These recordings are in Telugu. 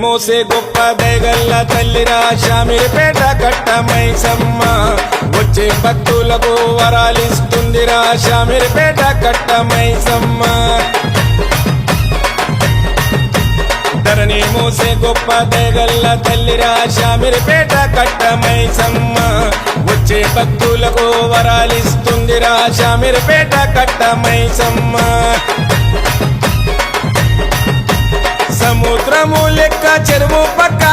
మోసే గొప్ప దయగల్ల తల్లిరా శామిరిపేట కట్ట మైసమ్మ వచ్చే భక్తులకు వరాలిస్తుందిరా శామిరిపేట కట్ట మైసమ్మ ధరణి మోసే గొప్ప దయగల్ల తల్లిరా శామిరిపేట కట్ట మైసమ్మ వచ్చే భక్తులకు వరాలిస్తుందిరా శామిరిపేట కట్ట మైసమ్మ సముద్రము లెక్క చెరువు పక్క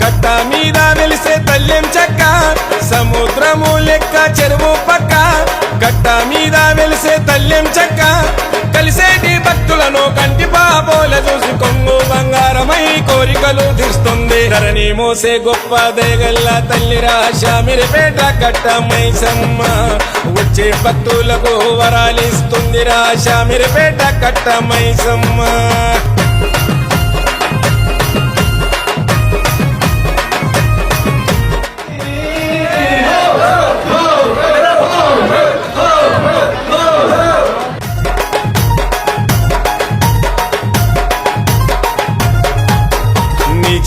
కట్ట మీద వెలిసే తల్లెం చెక్క సముద్రము లెక్క చెరువు పక్క కట్ట మీద వెలిసే తల్లెం చెక్క కలిసేటి భక్తులను కంటి పాపోల చూసి కొంగు బంగారమై కోరికలు తీరుస్తుంది ధరణి మోసే గొప్ప దయగల్ల తల్లిరా శామిరిపేట కట్ట మైసమ్మ వచ్చే భక్తులకు వరాలిస్తుందిరా శామిరిపేట కట్ట మైసమ్మ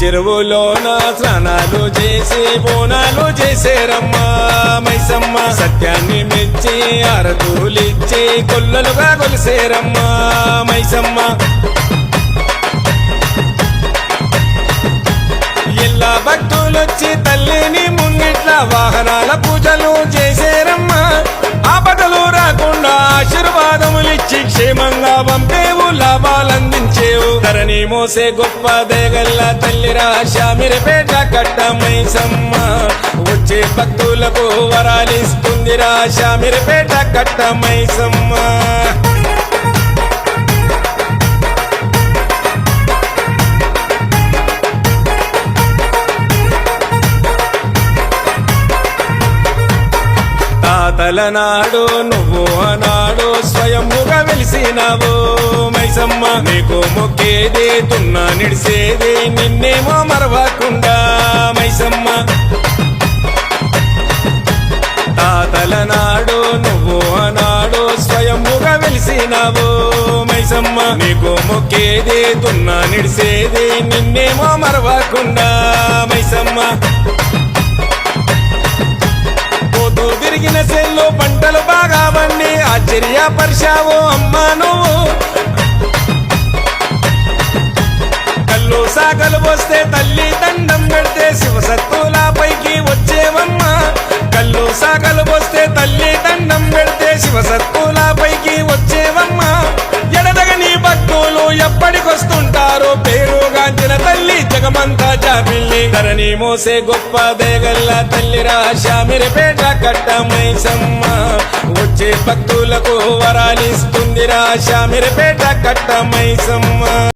చెరువులోన స్నానాలు చేసి బోనాలు చేసేరమ్మా మైసమ్మ సత్యాన్ని మెచ్చి అరతులిచ్చి కొల్లలుగా కొలిసేరమ్మా మైసమ్మ ఇలా భక్తులొచ్చి తల్లిని ముంగిట్ల వాహనాల పూజలు చేసేరమ్మా ఆపదలు రాకుండా ఆశీర్వాదములిచ్చి క్షేమంగా పంపేవు లాభాలందించేవు ధరణి మోసే గొప్ప దయగల్ల తల్లిరా శామిరిపేట కట్ట మైసమ్మ వచ్చే భక్తులకు వరాలిస్తుందిరా శామిరిపేట కట్ట మైసమ్మ తాతలనాడు నువ్వు ఆనాడు స్వయంగా వెలిసినావు మైసమ్మ నీకు మొక్కేది తున్నా నిడిసేది నిన్నేమో మరవకుండా మైసమ్మ తాతలనాడు నువ్వు ఆనాడు స్వయంగా వెలిసినావు మైసమ్మ నీకు మొక్కేది తున్నా నిడిసేది నిన్నేమో మరవకుండా మైసమ్మ తిరిగిన సెల్లో పంటలు బాగా పండి ఆశ్చర్యపరిచావు అమ్మా నువ్వు కళ్ళు సాగలు పోస్తే తల్లి దండం పెడితే శివసత్తుల పైకి వచ్చేవమ్మా కళ్ళు సాగలు పోస్తే తల్లి దండం పెడితే శివసత్తుల పైకి వచ్చేవమ్మా ఎడదగని భక్తులు ఎప్పటికొస్తుంటారో పేరుగాంచిన తల్లి జగమంతా జాబిల్లి ధరణి మోసే గొప్ప దయగల్ల తల్లిరా శామిరిపేట కట్ట మైసమ్మ వచ్చే భక్తులకు వరాలిస్తుందిరా శామిరిపేట కట్ట మైసమ్మ